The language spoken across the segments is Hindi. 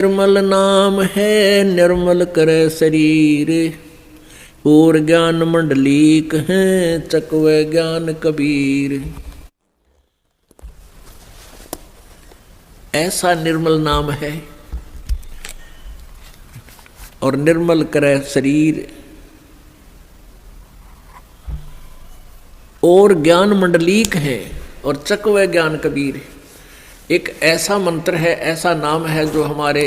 निर्मल नाम है निर्मल करे शरीर, और ज्ञान मंडलीक है चकवे ज्ञान कबीर। ऐसा निर्मल नाम है और निर्मल करे शरीर, और ज्ञान मंडलीक है और चकवे ज्ञान कबीर। एक ऐसा मंत्र है, ऐसा नाम है जो हमारे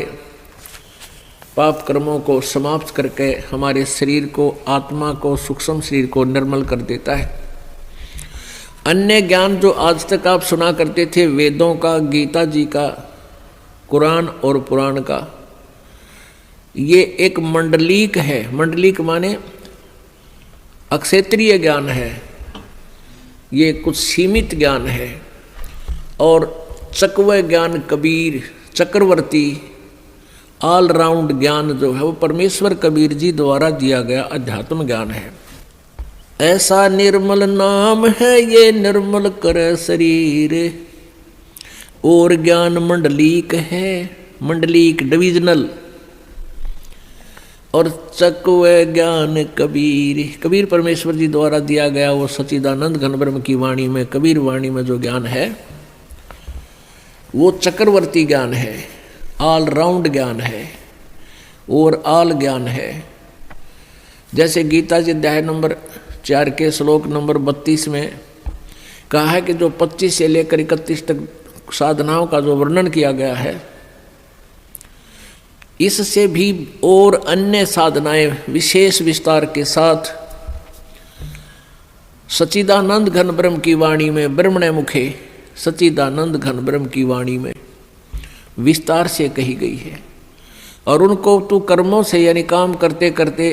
पाप कर्मों को समाप्त करके हमारे शरीर को, आत्मा को, सूक्ष्म शरीर को निर्मल कर देता है। अन्य ज्ञान जो आज तक आप सुना करते थे, वेदों का, गीता जी का, कुरान और पुराण का, ये एक मंडलीक है। मंडलीक माने अक्षेत्रीय ज्ञान है, ये कुछ सीमित ज्ञान है। और चकवे ज्ञान कबीर, चक्रवर्ती ऑल राउंड ज्ञान जो है वो परमेश्वर कबीर जी द्वारा दिया गया अध्यात्म ज्ञान है। ऐसा निर्मल नाम है ये निर्मल करे शरीर, और ज्ञान मंडलीक है, मंडलीक डिविजनल, और चकवे ज्ञान कबीर। कबीर परमेश्वर जी द्वारा दिया गया वो सच्चिदानंद घन ब्रह्म की वाणी में, कबीर वाणी में जो ज्ञान है वो चक्रवर्ती ज्ञान है, ऑल राउंड ज्ञान है और ऑल ज्ञान है। जैसे गीता जी अध्याय नंबर 4 के श्लोक नंबर 32 में कहा है कि जो 25 से लेकर 31 तक साधनाओं का जो वर्णन किया गया है, इससे भी और अन्य साधनाएं विशेष विस्तार के साथ सच्चिदानंद घन ब्रह्म की वाणी में, ब्रह्मणे मुखे सच्चिदानंद घन ब्रह्म की वाणी में विस्तार से कही गई है। और उनको तू कर्मों से यानी काम करते करते,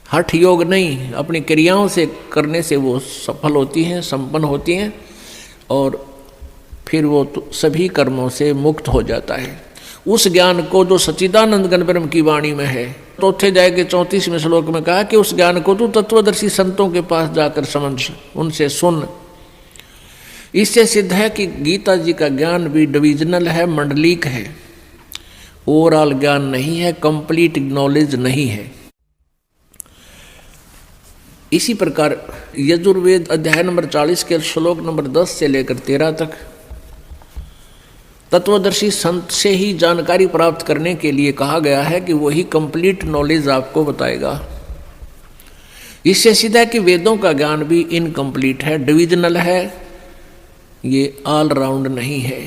हठ योग नहीं, अपनी क्रियाओं से करने से वो सफल होती हैं, संपन्न होती हैं, और फिर वो सभी कर्मों से मुक्त हो जाता है। उस ज्ञान को जो सच्चिदानंद घन ब्रह्म की वाणी में है, चौथे अध्याय के 34वें श्लोक में कहा कि उस ज्ञान को तू तत्वदर्शी संतों के पास जाकर समझ, उनसे सुन। इससे सिद्ध है कि गीता जी का ज्ञान भी डिविजनल है, मंडलीक है, ओवरऑल ज्ञान नहीं है, कंप्लीट नॉलेज नहीं है। इसी प्रकार यजुर्वेद अध्याय नंबर 40 के श्लोक नंबर 10 से लेकर 13 तक तत्वदर्शी संत से ही जानकारी प्राप्त करने के लिए कहा गया है कि वही कंप्लीट नॉलेज आपको बताएगा। इससे सीधा है कि वेदों का ज्ञान भी इनकम्प्लीट है, डिविजनल है, ये ऑल राउंड नहीं है।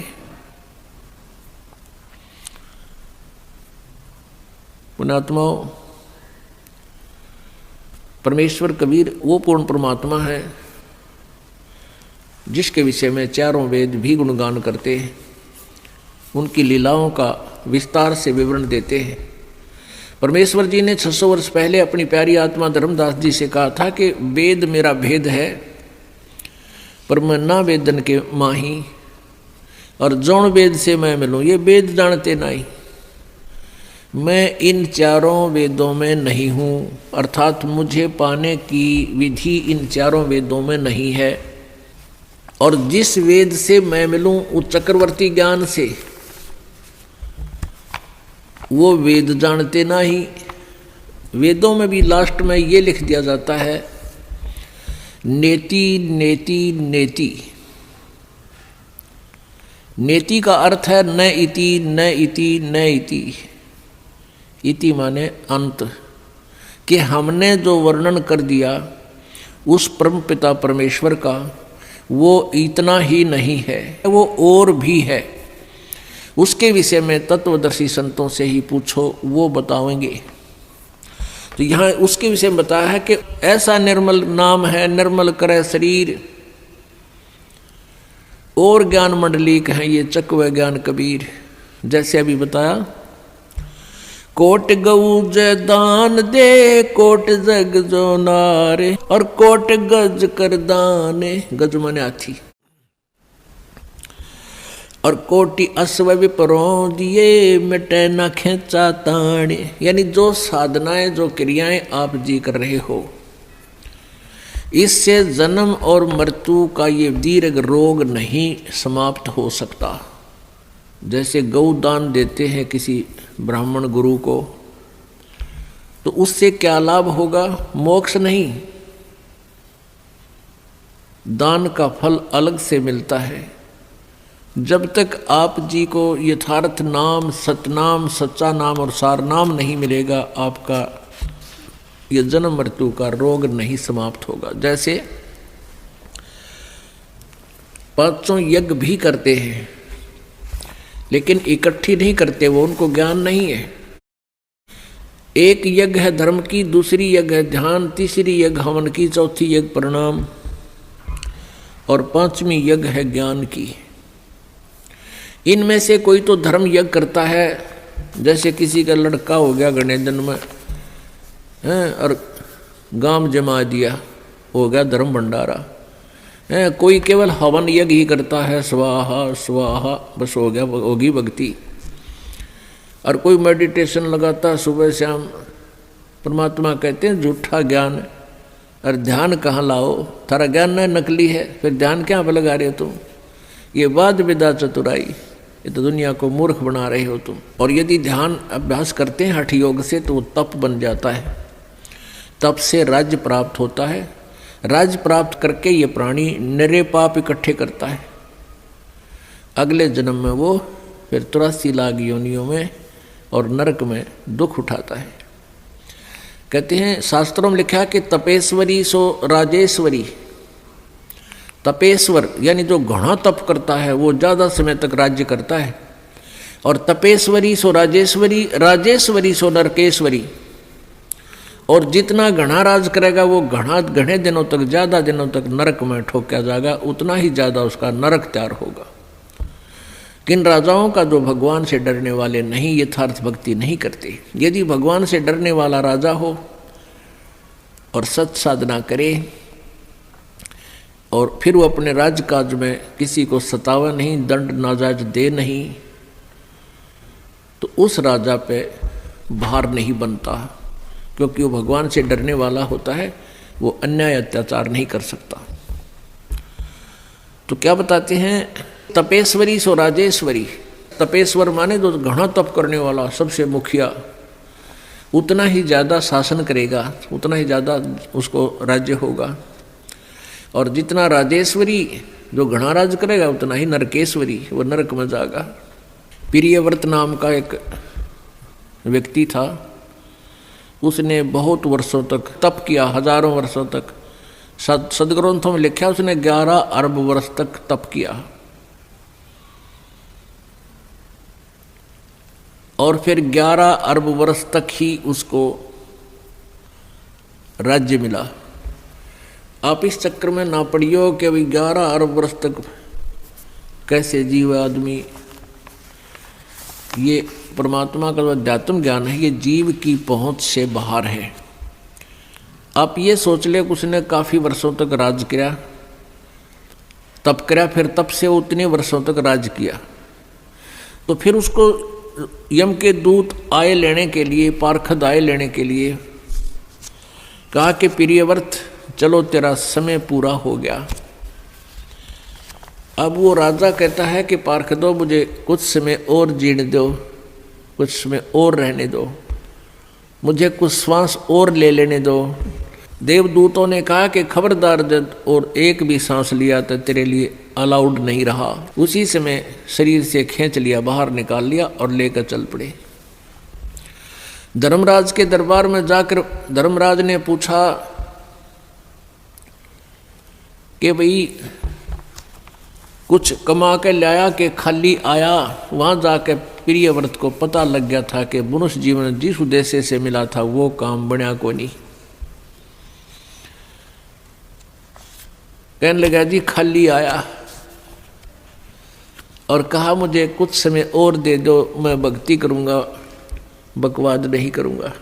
पुण्यात्माओं, परमेश्वर कबीर वो पूर्ण परमात्मा है जिसके विषय में चारों वेद भी गुणगान करते हैं, उनकी लीलाओं का विस्तार से विवरण देते हैं। परमेश्वर जी ने 600 वर्ष पहले अपनी प्यारी आत्मा धर्मदास जी से कहा था कि वेद मेरा भेद है, पर मैं ना वेदन के माही, और जौन वेद से मैं मिलूँ ये वेद जानते नहीं। मैं इन चारों वेदों में नहीं हूँ, अर्थात मुझे पाने की विधि इन चारों वेदों में नहीं है। और जिस वेद से मैं मिलूँ उस चक्रवर्ती ज्ञान से, वो वेद जानते नहीं। वेदों में भी लास्ट में ये लिख दिया जाता है नेति नेति नेति। नेति का अर्थ है न इति न इति न इति। इति माने अंत, कि हमने जो वर्णन कर दिया उस परम पिता परमेश्वर का, वो इतना ही नहीं है, वो और भी है। उसके विषय में तत्वदर्शी संतों से ही पूछो, वो बताएंगे। तो यहाँ उसके विषय में बताया है कि ऐसा निर्मल नाम है, निर्मल करे शरीर, और ज्ञान मंडलीक है ये चकवे ज्ञान कबीर। जैसे अभी बताया, कोट गऊ जय दान दे, कोट जग जो नारे, और कोट गज कर दाने, गज माने हाथी, और कोटि अश्व विपरों दिए, मिटे न खेचा ताने। यानी जो साधनाएं, जो क्रियाएं आप जी कर रहे हो, इससे जन्म और मृत्यु का ये दीर्घ रोग नहीं समाप्त हो सकता। जैसे गौ दान देते हैं किसी ब्राह्मण गुरु को, तो उससे क्या लाभ होगा? मोक्ष नहीं, दान का फल अलग से मिलता है। जब तक आप जी को यथार्थ नाम, सतनाम, सच्चा नाम और सार नाम नहीं मिलेगा, आपका ये जन्म मृत्यु का रोग नहीं समाप्त होगा। जैसे पांचों यज्ञ भी करते हैं लेकिन इकट्ठी नहीं करते, वो उनको ज्ञान नहीं है। एक यज्ञ है धर्म की, दूसरी यज्ञ है ध्यान, तीसरी यज्ञ हवन की, चौथी यज्ञ प्रणाम और पांचवी यज्ञ है ज्ञान की। इनमें से कोई तो धर्म यज्ञ करता है, जैसे किसी का लड़का हो गया गणेश जन्म में और गांव जमा दिया, हो गया धर्म भंडारा। कोई केवल हवन यज्ञ ही करता है, स्वाहा स्वाहा, बस हो गया, होगी भक्ति। और कोई मेडिटेशन लगाता है सुबह शाम, परमात्मा कहते हैं झूठा ज्ञान। और ध्यान कहाँ लाओ? थारा ज्ञान न नकली है, फिर ध्यान क्या पे लगा रहे हो तुम? ये वाद विदा चतुराई, ये तो दुनिया को मूर्ख बना रहे हो तुम। और यदि ध्यान अभ्यास करते हैं हठ योग से तो वो तप बन जाता है, तप से राज्य प्राप्त होता है। राज्य प्राप्त करके ये प्राणी निरे पाप इकट्ठे करता है, अगले जन्म में वो फिर 83 लाख योनियों में और नरक में दुख उठाता है। कहते हैं शास्त्रों में लिखा कि तपेश्वरी सो राजेश्वरी। तपेश्वर यानी जो घना तप करता है वो ज़्यादा समय तक राज्य करता है, और तपेश्वरी सो राजेश्वरी, राजेश्वरी सो नरकेश्वरी। और जितना घना राज करेगा वो घने दिनों तक, ज़्यादा दिनों तक नरक में ठोका जाएगा, उतना ही ज़्यादा उसका नरक तैयार होगा। किन राजाओं का जो भगवान से डरने वाले नहीं, यथार्थ भक्ति नहीं करते। यदि भगवान से डरने वाला राजा हो और सत साधना करे और फिर वो अपने राजकाज में किसी को सतावा नहीं, दंड नाजायज दे नहीं, तो उस राजा पे भार नहीं बनता, क्योंकि वो भगवान से डरने वाला होता है, वो अन्याय अत्याचार नहीं कर सकता। तो क्या बताते हैं? तपेश्वरी सो राजेश्वरी। तपेश्वर माने जो घना तप करने वाला, सबसे मुखिया, उतना ही ज़्यादा शासन करेगा, उतना ही ज़्यादा उसको राज्य होगा। और जितना राजेश्वरी जो घना राज करेगा उतना ही नरकेश्वरी, वो नरक में जाएगा। प्रियव्रत नाम का एक व्यक्ति था, उसने बहुत वर्षों तक तप किया, हजारों वर्षों तक। सदग्रंथों में लिखा उसने 11 अरब वर्ष तक तप किया, और फिर 11 अरब वर्ष तक ही उसको राज्य मिला। आप इस चक्कर में ना पड़ियो कि अभी 11 अरब वर्ष तक कैसे जीव आदमी। ये परमात्मा का जो अध्यात्म ज्ञान है, ये जीव की पहुंच से बाहर है। आप ये सोच ले कि उसने काफ़ी वर्षों तक राज किया, तप किया, फिर तप से उतने वर्षों तक राज किया, तो फिर उसको यम के दूत आए लेने के लिए, पार्षद आए लेने के लिए कहा कि प्रियव्रत चलो तेरा समय पूरा हो गया। अब वो राजा कहता है कि पार्षदों मुझे कुछ समय और जीने दो, कुछ समय और रहने दो, मुझे कुछ श्वास और ले लेने दो। देवदूतों ने कहा कि खबरदार, जब और एक भी सांस लिया तो तेरे लिए अलाउड नहीं रहा। उसी समय शरीर से खींच लिया, बाहर निकाल लिया और लेकर चल पड़े। धर्मराज के दरबार में जाकर धर्मराज ने पूछा कि भाई कुछ कमा के लाया कि खाली आया। वहाँ जाकर प्रियव्रत को पता लग गया था कि मनुष्य जीवन जिस उद्देश्य से मिला था वो काम बना को नहीं। कहने लगा जी खाली आया और कहा मुझे कुछ समय और दे दो, मैं भक्ति करूँगा, बकवाद नहीं करूँगा।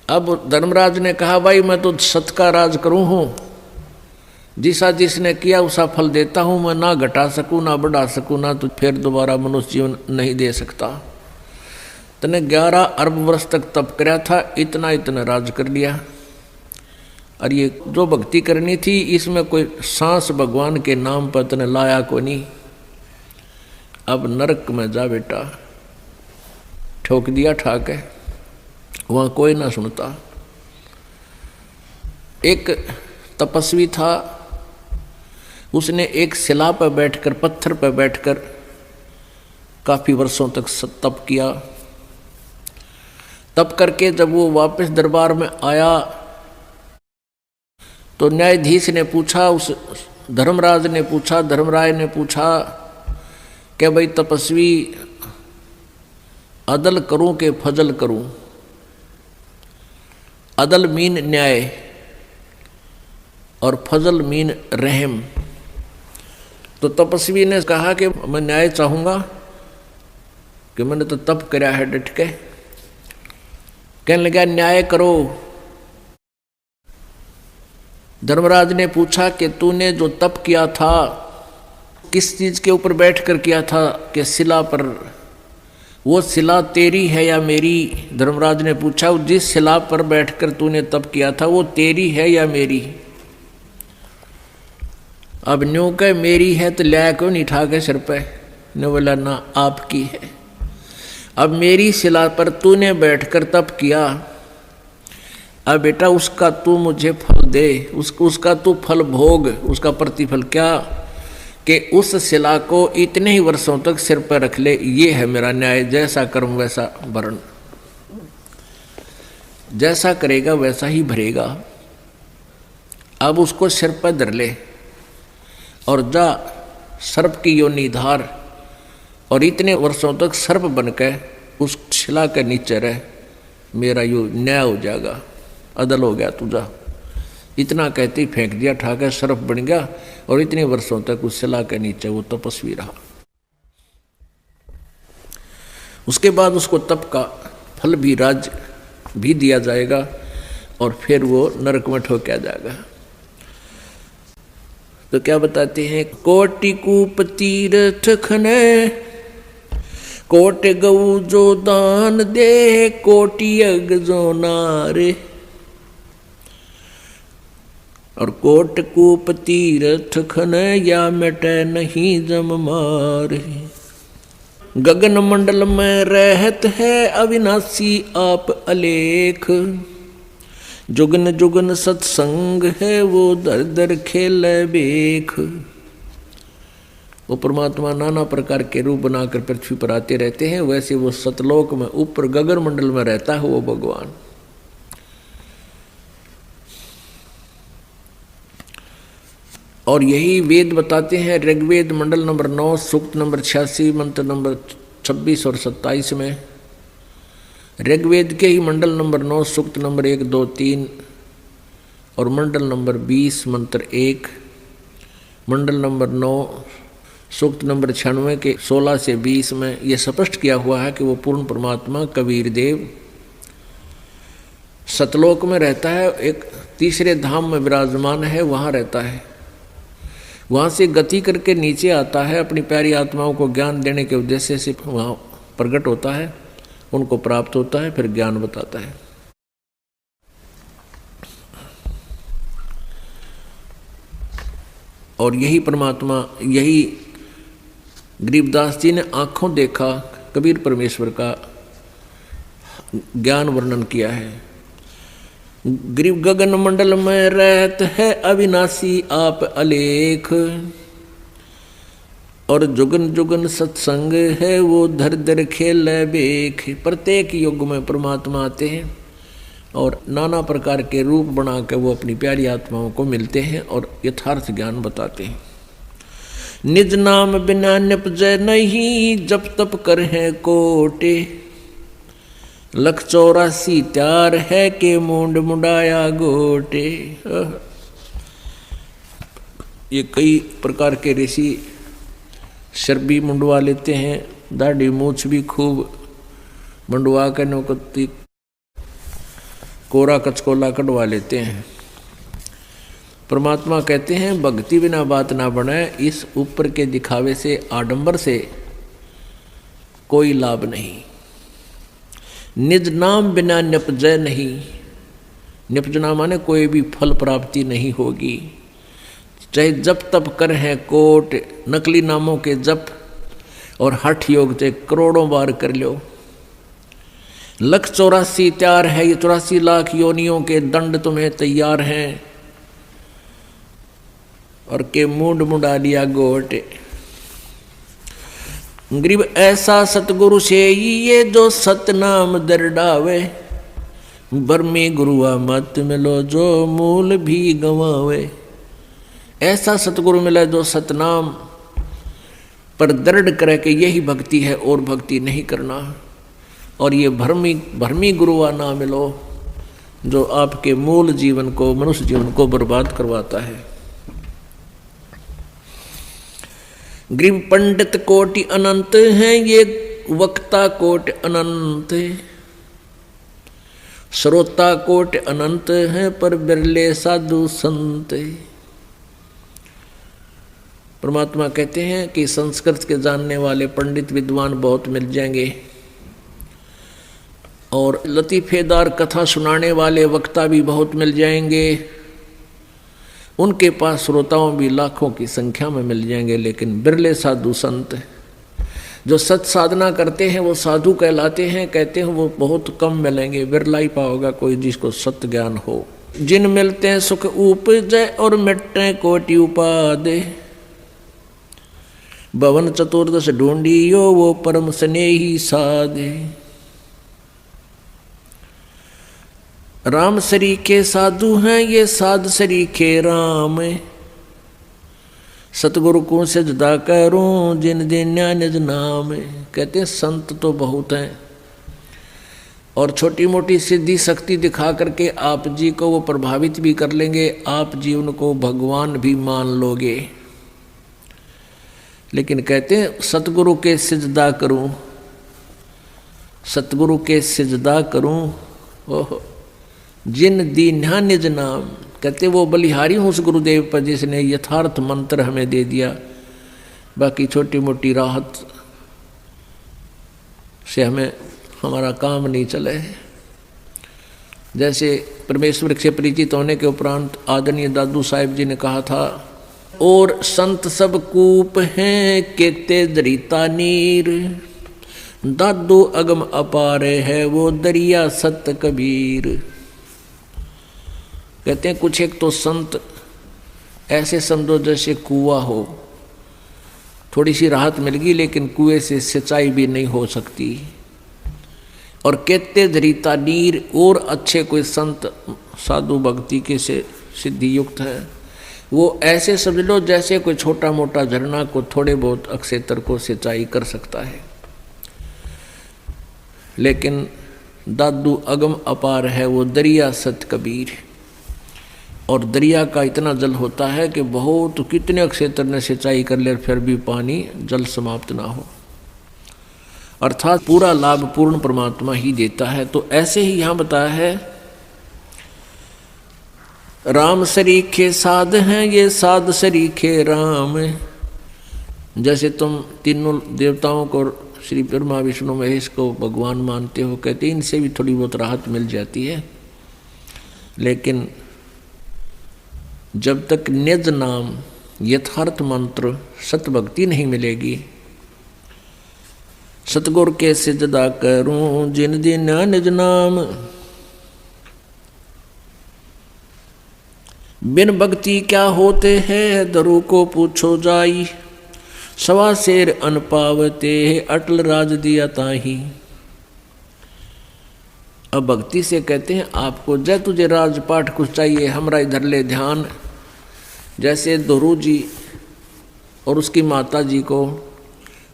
अब धर्मराज ने कहा भाई मैं तो सत का राज करूँ हूँ, जिसा जिसने किया उसा फल देता हूँ, मैं ना घटा सकूँ ना बढ़ा सकूँ, ना तो फिर दोबारा मनुष्य जीवन नहीं दे सकता। तने 11 अरब वर्ष तक तप कराया था, इतना इतना राज कर लिया। और ये जो भक्ति करनी थी इसमें कोई सांस भगवान के नाम पर तने लाया को नहीं। अब नरक में जा बेटा। ठोक दिया ठाके, वहां कोई ना सुनता। एक तपस्वी था, उसने एक शिला पर बैठकर, पत्थर पर बैठकर काफी वर्षों तक तप किया। तप करके जब वो वापस दरबार में आया तो न्यायाधीश ने पूछा, उस धर्मराज ने पूछा, धर्मराय ने पूछा कि भाई तपस्वी, अदल करूं कि फजल करूं? अदल मीन न्याय और फजल मीन रहम। तो तपस्वी ने कहा कि मैं न्याय चाहूंगा, कि मैंने तो तप कराया है डट के। कहने लगा न्याय करो। धर्मराज ने पूछा कि तूने जो तप किया था किस चीज के ऊपर बैठकर किया था? कि शिला पर। वो शिला तेरी है या मेरी? धर्मराज ने पूछा, जिस शिला पर बैठकर तूने तप किया था वो तेरी है या मेरी? अब न्यू कह मेरी है तो लिया क्यों नहीं ठा के सिर पे? ने बोला ना, आपकी है। अब मेरी शिला पर तूने बैठकर तप किया, अब बेटा उसका तू मुझे फल दे, उसका तू फल भोग। उसका प्रतिफल क्या? कि उस शिला को इतने ही वर्षों तक सिर पर रख ले। ये है मेरा न्याय। जैसा कर्म वैसा भरण, जैसा करेगा वैसा ही भरेगा। अब उसको सिर पर धर ले और जा सर्प की योनि धार, और इतने वर्षों तक सर्प बनकर उस शिला के नीचे रह। मेरा यो न्याय हो जाएगा, अदल हो गया तुझा। इतना कहते ही फेंक दिया ठाकर, सर्प बन गया और इतने वर्षों तक उस शिला के नीचे वो तपस्वी रहा। उसके बाद उसको तप का फल भी, राज्य भी दिया जाएगा और फिर वो नरक में ठोका जाएगा। तो क्या बताते हैं? कोटि कूप तीर्थ खने, कोटि गऊ जो दान दे, कोटि यज्ञ जो नारे। और कोट कूप तीर्थ खने, या मिटे नहीं जम मारे। गगन मंडल में रहत है अविनाशी आप अलेख, जुगन जुगन सत्संग है वो दर दर खेल बेख। वो परमात्मा नाना प्रकार के रूप बनाकर पृथ्वी पर आते रहते हैं, वैसे वो सतलोक में ऊपर गगन मंडल में रहता है वो भगवान। और यही वेद बताते हैं। ऋग्वेद मंडल नंबर 9 सूक्त नंबर 86 मंत्र नंबर 26 और 27 में, ऋग्वेद के ही मंडल नंबर 9 सूक्त नंबर 1, 2, 3 और मंडल नंबर 20 मंत्र 1, मंडल नंबर 9 सूक्त नंबर 96 के 16 से 20 में यह स्पष्ट किया हुआ है कि वो पूर्ण परमात्मा कबीर देव सतलोक में रहता है, एक तीसरे धाम में विराजमान है, वहाँ रहता है। वहाँ से गति करके नीचे आता है, अपनी प्यारी आत्माओं को ज्ञान देने के उद्देश्य से वहाँ प्रकट होता है, उनको प्राप्त होता है, फिर ज्ञान बताता है। और यही परमात्मा, यही गरीबदास जी ने आंखों देखा कबीर परमेश्वर का ज्ञान वर्णन किया है। गरीब गगन मंडल में रहत है अविनाशी आप अलेख, और जुगन जुगन सत्संग है वो धर धर खेल बेख। प्रत्येक युग में परमात्मा आते हैं और नाना प्रकार के रूप बना के वो अपनी प्यारी आत्माओं को मिलते हैं और यथार्थ ज्ञान बताते हैं। निज नाम बिना निपजय नहीं, जप तप कर है कोटे, 184 त्यार है के मुंड मुंडाया गोटे। ये कई प्रकार के ऋषि सिर भी मुंडवा लेते हैं, दाढ़ी मूछ भी खूब मुंडवा कर नौकती कोरा कचकोला कटवा लेते हैं। परमात्मा कहते हैं भक्ति बिना बात ना बने, इस ऊपर के दिखावे से, आडंबर से कोई लाभ नहीं। निज नाम बिना निपजय नहीं, निपजना माने कोई भी फल प्राप्ति नहीं होगी। चाहे जप तप कर हैं कोट, नकली नामों के जप और हठ योग से करोड़ों बार कर लो। 184 तैयार है, ये 84 लाख योनियों के दंड तुम्हें तैयार हैं। और के मूड मुड़ा लिया गोटे। गरीब ऐसा सतगुरु से ये जो सतनाम दरडावे, बर्मी गुरुआ मत मिलो जो मूल भी गंवावे। ऐसा सतगुरु मिला जो सतनाम पर दृढ़ करे कि यही भक्ति है और भक्ति नहीं करना। और ये भरमी गुरुआ ना मिलो जो आपके मूल जीवन को, मनुष्य जीवन को बर्बाद करवाता है। गरीब पंडित कोटि अनंत हैं, ये वक्ता कोटि अनंत, श्रोता कोटि अनंत हैं, पर बिरले साधु संत। परमात्मा कहते हैं कि संस्कृत के जानने वाले पंडित विद्वान बहुत मिल जाएंगे और लतीफेदार कथा सुनाने वाले वक्ता भी बहुत मिल जाएंगे। उनके पास श्रोताओं भी लाखों की संख्या में मिल जाएंगे, लेकिन बिरले साधु संत जो सत साधना करते हैं वो साधु कहलाते हैं। कहते हैं वो बहुत कम मिलेंगे, बिरला ही पाओगा कोई जिसको सत्य ज्ञान हो। जिन मिलते हैं सुख उपजय और मिटते कोटि उपादे, भवन चतुर्दश ढूंढियो वो परम स्नेही साधे। राम सरीखे साधु हैं, ये साध सरीखे राम, सतगुरु को सजदा करूं जिन दिन्या निज नाम। कहते हैं संत तो बहुत हैं और छोटी मोटी सिद्धि शक्ति दिखा करके आप जी को वो प्रभावित भी कर लेंगे, आप जी उनको भगवान भी मान लोगे। लेकिन कहते हैं सतगुरु के सिजदा करूं, सतगुरु के सिजदा करूं, ओह जिन दीन्हा निज नाम। कहते वो बलिहारी हूँ उस गुरुदेव पर जिसने यथार्थ मंत्र हमें दे दिया, बाकी छोटी मोटी राहत से हमें हमारा काम नहीं चले। जैसे परमेश्वर से परिचित होने के उपरांत आदरणीय दादू साहिब जी ने कहा था, और संत सब कूप हैं केते दरिता नीर, दादू अगम अपारे है वो दरिया सत कबीर। कहते हैं कुछ एक तो संत ऐसे समझो जैसे कुआं हो, थोड़ी सी राहत मिल गई लेकिन कुएं से सिंचाई भी नहीं हो सकती। और कहते दरिता नीर, और अच्छे कोई संत साधु भक्ति के से सिद्धि युक्त है, वो ऐसे समझ लो जैसे कोई छोटा मोटा झरना को थोड़े बहुत अक्षेत्र को सिंचाई कर सकता है। लेकिन दादू अगम अपार है वो दरिया सत कबीर। और दरिया का इतना जल होता है कि बहुत कितने क्षेत्र ने सिंचाई कर ले फिर भी पानी जल समाप्त ना हो, अर्थात पूरा लाभ पूर्ण परमात्मा ही देता है। तो ऐसे ही यहाँ बताया है, राम सरीखे साध हैं, ये साध सरीखे राम। जैसे तुम तीनों देवताओं को श्री ब्रह्मा विष्णु महेश को भगवान मानते हो, कहते इनसे भी थोड़ी बहुत राहत मिल जाती है, लेकिन जब तक निज नाम यथार्थ मंत्र सतभक्ति नहीं मिलेगी। सतगुर के सिजदा करूं जिन दिन निज नाम, बिन भक्ति क्या होते हैं दरु को पूछो जाई, सवा शेर अन पावते अटल राज दिया ताही। अब भक्ति से कहते हैं आपको जय तुझे राजपाट कुछ चाहिए, हमरा इधर ले ध्यान। जैसे दोरू जी और उसकी माता जी को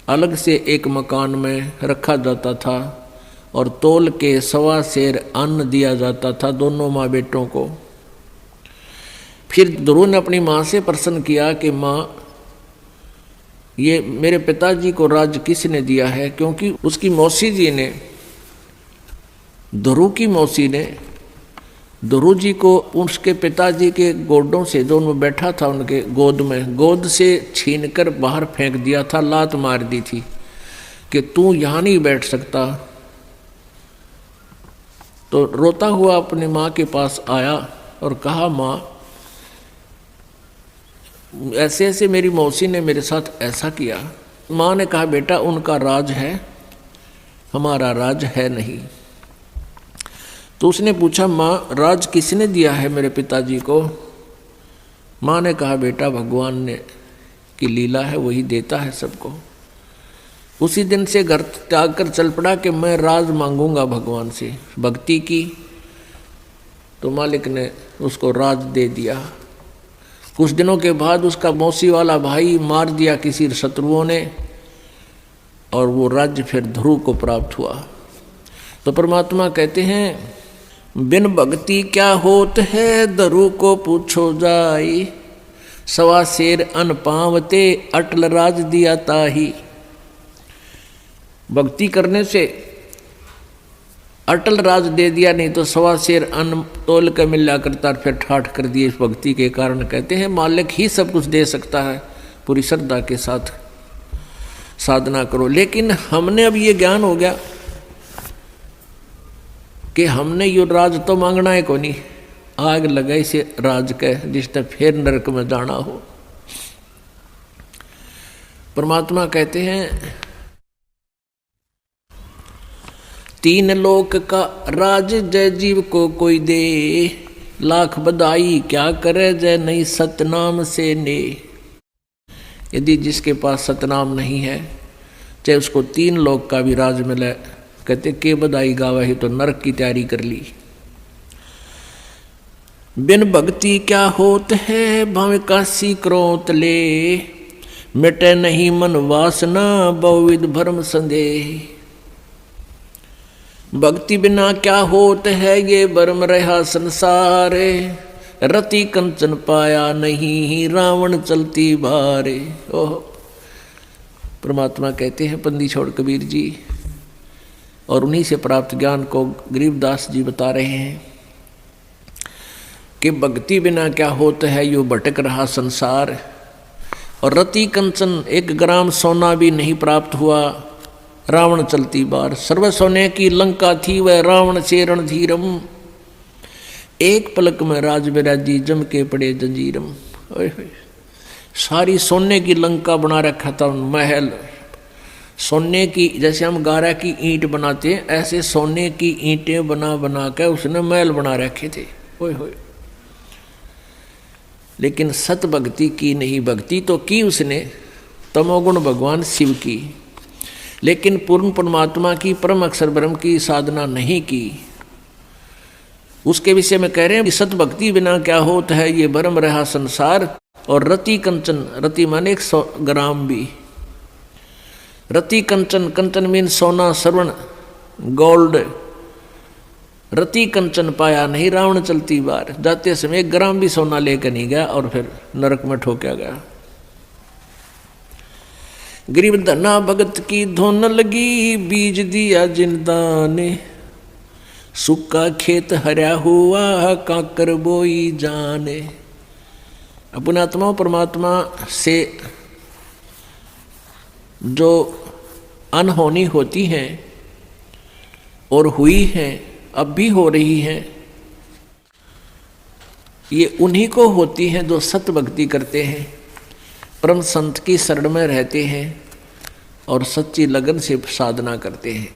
अलग से एक मकान में रखा जाता था और तोल के सवा शेर अन्न दिया जाता था दोनों माँ बेटों को। फिर दोरू ने अपनी माँ से प्रश्न किया कि माँ ये मेरे पिताजी को राज किसने दिया है, क्योंकि उसकी मौसी जी ने, दोरू की मौसी ने दोरू जी को उसके पिताजी के गोडों से, जो उनमें बैठा था उनके गोद में, गोद से छीनकर बाहर फेंक दिया था, लात मार दी थी कि तू यहाँ नहीं बैठ सकता। तो रोता हुआ अपनी माँ के पास आया और कहा, माँ ऐसे ऐसे मेरी मौसी ने मेरे साथ ऐसा किया। माँ ने कहा बेटा उनका राज है, हमारा राज है नहीं। तो उसने पूछा माँ राज किसने दिया है मेरे पिताजी को? माँ ने कहा बेटा भगवान ने की लीला है, वही देता है सबको। उसी दिन से घर त्याग कर चल पड़ा कि मैं राज मांगूंगा भगवान से। भक्ति की तो मालिक ने उसको राज दे दिया। कुछ दिनों के बाद उसका मौसी वाला भाई मार दिया किसी शत्रुओं ने, और वो राज्य फिर ध्रुव को प्राप्त हुआ। तो परमात्मा कहते हैं बिन भक्ति क्या होत है, ध्रुव को पूछो जाई, सवा शेर अन पावते, अटल राज दिया ताही। भक्ति करने से अटल राज दे दिया, नहीं तो सवा शेर अन्न तोल कर मिला करता फिर ठाठ कर दिए। इस भक्ति के कारण कहते हैं मालिक ही सब कुछ दे सकता है, पूरी श्रद्धा के साथ साधना करो। लेकिन हमने अब ये ज्ञान हो गया कि हमने यो राज तो मांगना है को नहीं, आग लगाई से राज के जिसने फिर नरक में जाना हो। परमात्मा कहते हैं तीन लोक का राज जय जीव को कोई दे, लाख बधाई क्या करे जय नहीं सतनाम से ने। यदि जिसके पास सतनाम नहीं है, चाहे उसको तीन लोक का भी राज मिले, कहते के बधाई गावा ही तो नरक की तैयारी कर ली। बिन भक्ति क्या होत है, भावे काशी क्रोत ले, मिटे नहीं मन वासना बहुविध भ्रम संदेह। भक्ति बिना क्या होत है, ये भ्रम रहा संसार, रति कंचन पाया नहीं रावण चलती बारे। ओह, परमात्मा कहते हैं बंदी छोड़ कबीर जी, और उन्हीं से प्राप्त ज्ञान को गरीबदास जी बता रहे हैं कि भक्ति बिना क्या होता है, यो भटक रहा संसार। और रति कंचन 1 ग्राम सोना भी नहीं प्राप्त हुआ, रावण चलती बार। सर्व सोने की लंका थी वह रावण से रणधीरम, एक पलक में राज बिराजी जम के पड़े जंजीरम। सारी सोने की लंका बना रखा था, महल सोने की, जैसे हम गारा की ईंट बनाते हैं ऐसे सोने की ईंटें बना बना कर उसने महल बना रखे थे। ओए होए, लेकिन सत भक्ति की नहीं। भक्ति तो की उसने, तमोगुण भगवान शिव की, लेकिन पूर्ण परमात्मा की परम अक्षर ब्रह्म की साधना नहीं की। उसके विषय में कह रहे हैं कि सत भक्ति बिना क्या होता है, ये भ्रम रहा संसार। और रति कंचन, रति माने 100 ग्राम भी, रति कंचन, कंचन मीन सोना श्रवण गोल्ड, रति कंचन पाया नहीं रावण चलती बार। जाते समय 1 ग्राम भी सोना लेकर नहीं गया और फिर नरक में ठोका गया। गरीब धना भगत की धुन लगी, बीज दिया जिंदा ने, सूखा खेत हरा हुआ काकर बोई जाने। अपने आत्मा परमात्मा से जो अनहोनी होती हैं और हुई हैं, अब भी हो रही हैं, ये उन्हीं को होती हैं जो सत भक्ति करते हैं, परम संत की शरण में रहते हैं और सच्ची लगन से साधना करते हैं।